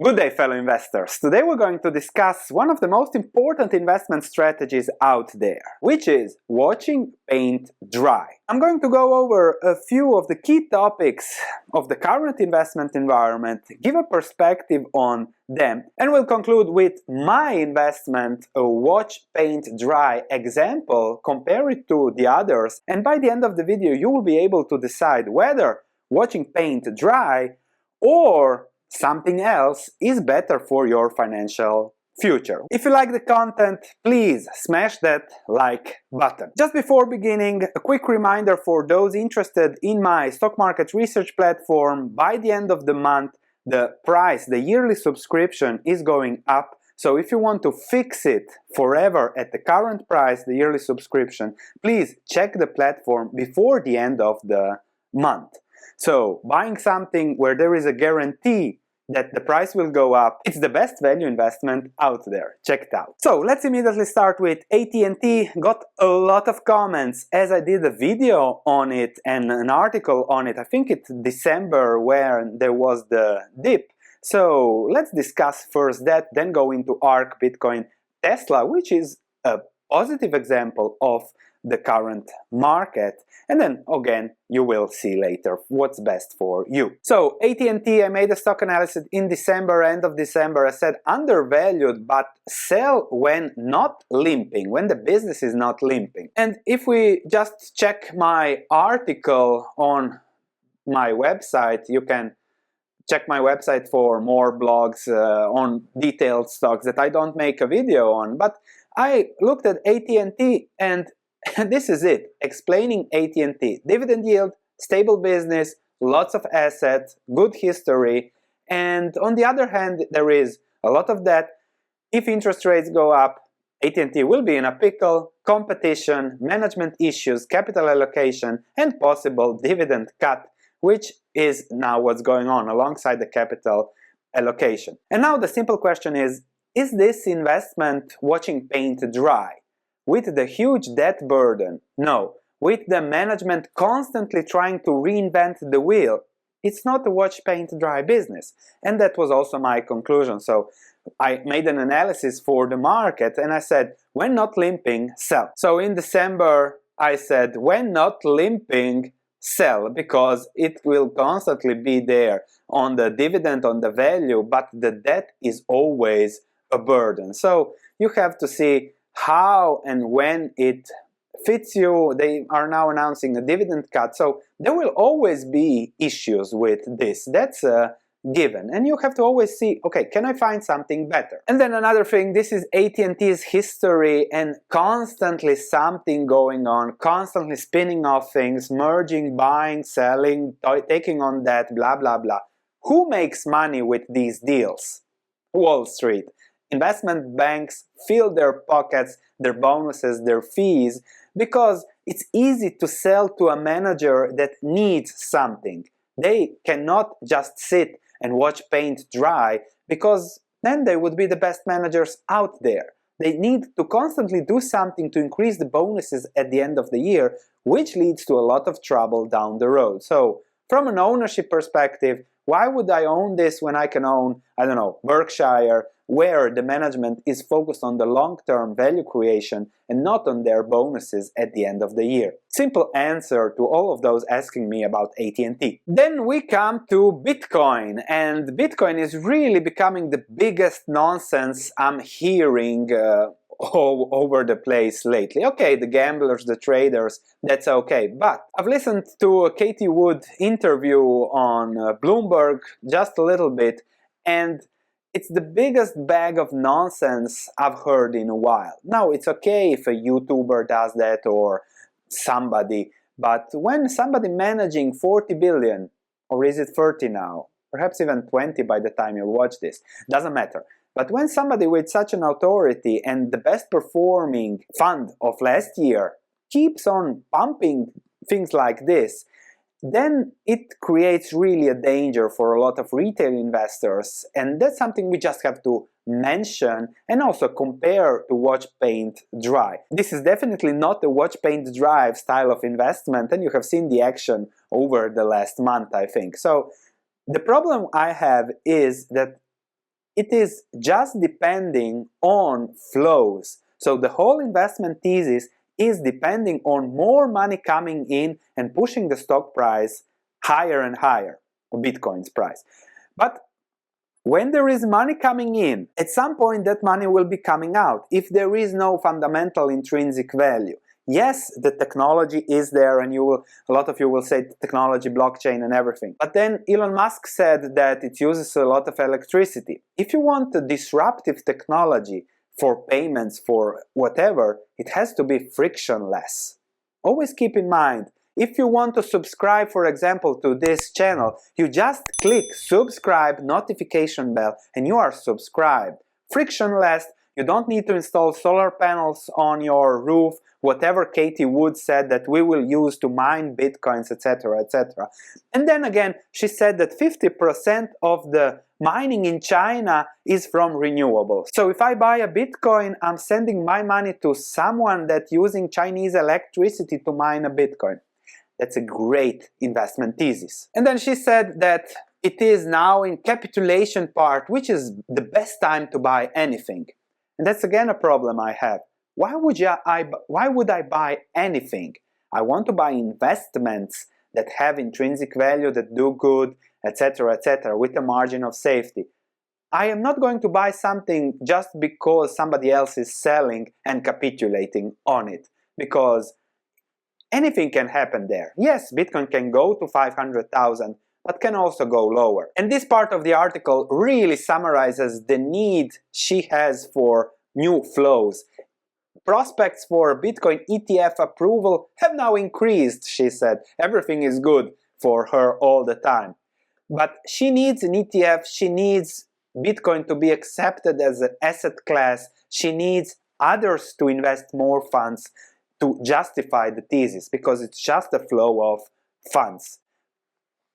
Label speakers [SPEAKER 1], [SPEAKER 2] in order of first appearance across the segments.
[SPEAKER 1] Good day, fellow investors. Today we're going to discuss one of the most important investment strategies out there, which is watching paint dry. I'm going to go over a few of the key topics of the current investment environment, give a perspective on them, and we'll conclude with my investment, a watch paint dry example, compare it to the others, and by the end of the video you will be able to decide whether watching paint dry or something else is better for your financial future. If you like the content, please smash that like button. Just before beginning, a quick reminder for those interested in my stock market research platform. By the end of the month, the price, the yearly subscription is going up. So if you want to fix it forever at the current price, the yearly subscription, please check the platform before the end of the month. So buying something where there is a guarantee that the price will go up, it's the best value investment out there. Check it out. So let's immediately start with AT&T. Got a lot of comments as I did a video on it and an article on it. I think it's December where there was the dip. So let's discuss first that, then go into ARK, Bitcoin, Tesla, which is a positive example of the current market, and then again you will see later what's best for you. So AT&T, I made a stock analysis in December, end of December. I said undervalued, but sell when not limping, when the business is not limping. And if we just check my article on my website, you can check my website for more blogs on detailed stocks that I don't make a video on, but I looked at AT&T and this is it, explaining AT&T. Dividend yield, stable business, lots of assets, good history, and on the other hand, there is a lot of debt. If interest rates go up, AT&T will be in a pickle, competition, management issues, capital allocation, and possible dividend cut, which is now what's going on alongside the capital allocation. And now the simple question is this investment watching paint dry? With the huge debt burden? No. With the management constantly trying to reinvent the wheel? It's not a watch paint dry business. And that was also my conclusion. So I made an analysis for the market and I said, when not limping, sell. So in December, I said, when not limping, sell, because it will constantly be there on the dividend, on the value, but the debt is always a burden. So you have to see how and when it fits you. They are now announcing a dividend cut, so there will always be issues with this. That's a given, and you have to always see, okay, can I find something better? And then another thing, this is AT&T's history and constantly something going on, constantly spinning off things, merging, buying, selling, taking on debt, blah blah blah. Who makes money with these deals? Wall Street. Investment banks fill their pockets, their bonuses, their fees, because it's easy to sell to a manager that needs something. They cannot just sit and watch paint dry, because then they would be the best managers out there. They need to constantly do something to increase the bonuses at the end of the year, which leads to a lot of trouble down the road. So from an ownership perspective, why would I own this when I can own, I don't know, Berkshire, where the management is focused on the long-term value creation and not on their bonuses at the end of the year? Simple answer to all of those asking me about AT&T. Then we come to Bitcoin, and Bitcoin is really becoming the biggest nonsense I'm hearing all over the place lately. Okay, the gamblers, the traders, that's okay, but I've listened to a Cathy Wood interview on Bloomberg just a little bit, and it's the biggest bag of nonsense I've heard in a while. Now, it's okay if a YouTuber does that or somebody, but when somebody managing 40 billion, or is it 30 now, perhaps even 20 by the time you'll watch this, doesn't matter. But when somebody with such an authority and the best performing fund of last year keeps on pumping things like this, then it creates really a danger for a lot of retail investors, and that's something we just have to mention and also compare to watch paint dry. This is definitely not a watch paint dry style of investment, and you have seen the action over the last month, I think. So the problem I have is that it is just depending on flows. So the whole investment thesis is depending on more money coming in and pushing the stock price higher and higher, Bitcoin's price. But when there is money coming in, at some point that money will be coming out if there is no fundamental intrinsic value. Yes, the technology is there, and a lot of you will say technology, blockchain and everything. But then Elon Musk said that it uses a lot of electricity. If you want a disruptive technology for payments, for whatever, it has to be frictionless. Always keep in mind, if you want to subscribe, for example, to this channel, you just click subscribe, notification bell, and you are subscribed. Frictionless, you don't need to install solar panels on your roof, whatever Cathy Wood said that we will use to mine bitcoins, etc., etc. And then again, she said that 50% of the mining in China is from renewables. So if I buy a bitcoin, I'm sending my money to someone that's using Chinese electricity to mine a bitcoin. That's a great investment thesis. And then she said that it is now in capitulation part, which is the best time to buy anything. And that's again a problem I have. Why would I buy anything? I want to buy investments that have intrinsic value, that do good, etc., with a margin of safety. I am not going to buy something just because somebody else is selling and capitulating on it, because anything can happen there. Yes, Bitcoin can go to 500,000, but can also go lower. And this part of the article really summarizes the need she has for new flows. Prospects for Bitcoin ETF approval have now increased, she said. Everything is good for her all the time. But she needs an ETF, she needs Bitcoin to be accepted as an asset class, she needs others to invest more funds to justify the thesis, because it's just a flow of funds.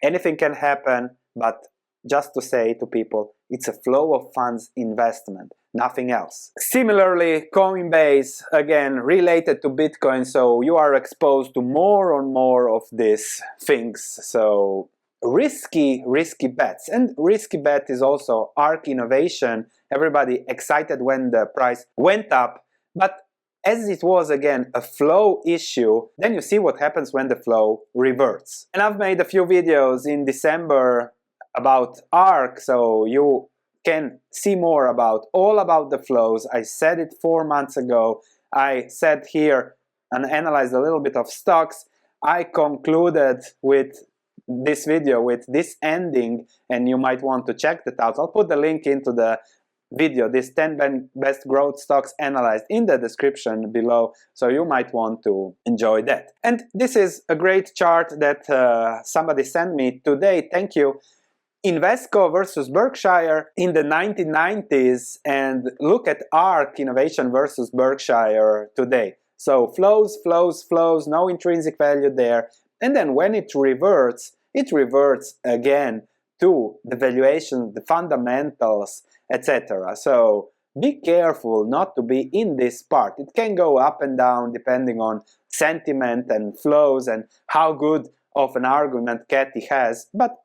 [SPEAKER 1] Anything can happen, but just to say to people, it's a flow of funds investment, nothing else. Similarly, Coinbase, again, related to Bitcoin, so you are exposed to more and more of these things. So risky bets. And risky bet is also ARK Innovation. Everybody excited when the price went up, but as it was again a flow issue, then you see what happens when the flow reverts. And I've made a few videos in December about ARK, so you can see more about all about the flows. I said it 4 months ago. I said here and analyzed a little bit of stocks. I concluded with this video with this ending, and you might want to check that out. I'll put the link into the video, this 10 best growth stocks analyzed, in the description below, so you might want to enjoy that. And this is a great chart that somebody sent me today, thank you. Invesco versus Berkshire in the 1990s, and look at ARK Innovation versus Berkshire today. So flows, no intrinsic value there, and then when it reverts again to the valuation, the fundamentals, etc. So be careful not to be in this part. It can go up and down depending on sentiment and flows and how good of an argument Cathy has, but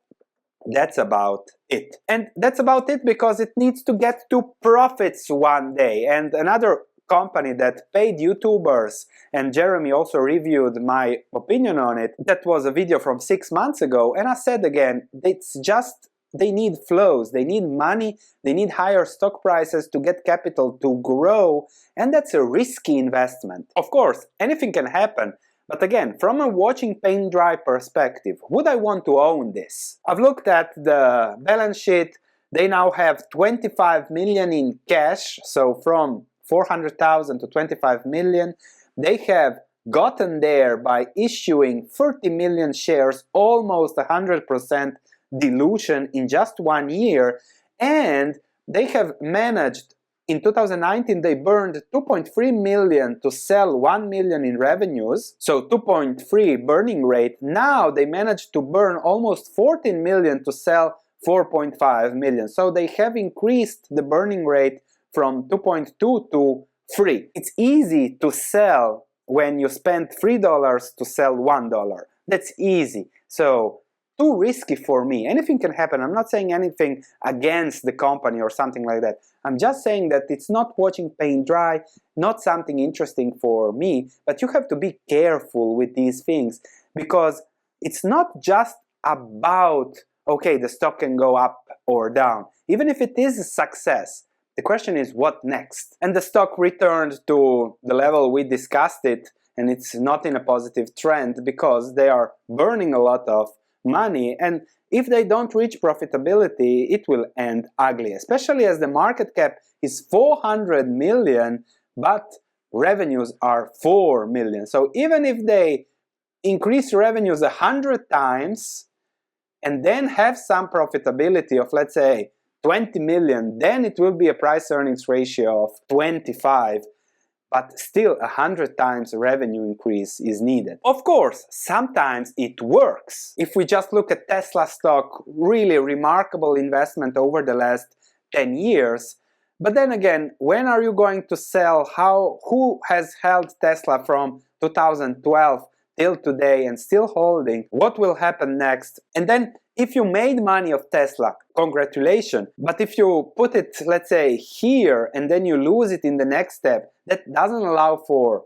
[SPEAKER 1] that's about it. And that's about it because it needs to get to profits one day. And another company that paid YouTubers, and Jeremy also reviewed my opinion on it, that was a video from 6 months ago, and I said again, it's just they need flows, they need money, they need higher stock prices to get capital to grow, and that's a risky investment. Of course, anything can happen, but again, from a watching paint dry perspective, would I want to own this? I've looked at the balance sheet. They now have 25 million in cash, so from 400,000 to 25 million. They have gotten there by issuing 30 million shares, almost 100% dilution in just 1 year, and they have managed, in 2019 they burned 2.3 million to sell 1 million in revenues, so 2.3 burning rate. Now they managed to burn almost 14 million to sell 4.5 million, so they have increased the burning rate from 2.2 to 3. It's easy to sell when you spend $3 to sell $1. That's easy. So too risky for me. Anything can happen. I'm not saying anything against the company or something like that. I'm just saying that it's not watching paint dry, not something interesting for me, but you have to be careful with these things, because it's not just about, okay, the stock can go up or down. Even if it is a success, the question is what next? And the stock returned to the level we discussed it, and it's not in a positive trend because they are burning a lot of money, and if they don't reach profitability, it will end ugly, especially as the market cap is 400 million, but revenues are 4 million. So even if they increase revenues 100 times and then have some profitability of, let's say, 20 million, then it will be a price earnings ratio of 25, but still 100 times revenue increase is needed. Of course, sometimes it works. If we just look at Tesla stock, really remarkable investment over the last 10 years. But then again, when are you going to sell? Who has held Tesla from 2012 till today and still holding? What will happen next? And then if you made money of Tesla, congratulations. But if you put it, let's say, here and then you lose it in the next step, that doesn't allow for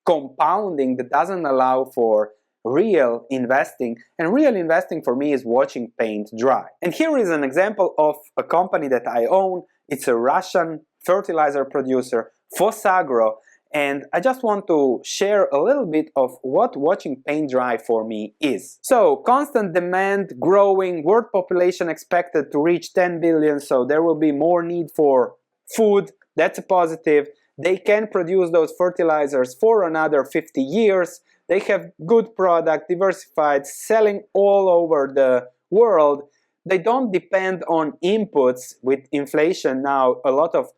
[SPEAKER 1] compounding, that doesn't allow for real investing. And real investing for me is watching paint dry. And here is an example of a company that I own. It's a Russian fertilizer producer, Fosagro. And I just want to share a little bit of what watching paint dry for me is. So, constant demand, growing, world population expected to reach 10 billion, so there will be more need for food. That's a positive. They can produce those fertilizers for another 50 years. They have good product, diversified, selling all over the world. They don't depend on inputs. With inflation now, a lot of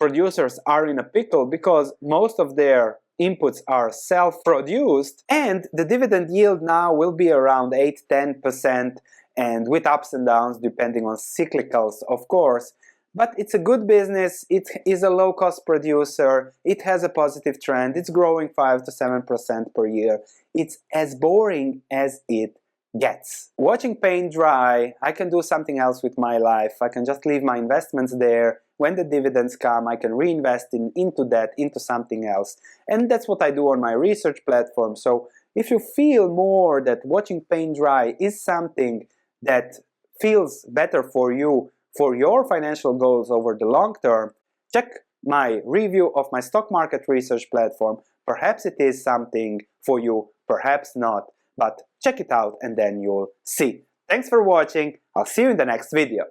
[SPEAKER 1] producers are in a pickle because most of their inputs are self-produced, and the dividend yield now will be around 8–10%, and with ups and downs depending on cyclicals, of course. But it's a good business, it is a low-cost producer, it has a positive trend, it's growing 5–7% per year. It's as boring as it gets. Watching paint dry, I can do something else with my life. I can just leave my investments there. When the dividends come, I can reinvest into that, into something else. And that's what I do on my research platform. So if you feel more that watching paint dry is something that feels better for you, for your financial goals over the long term, check my review of my stock market research platform. Perhaps it is something for you, perhaps not. But check it out and then you'll see. Thanks for watching. I'll see you in the next video.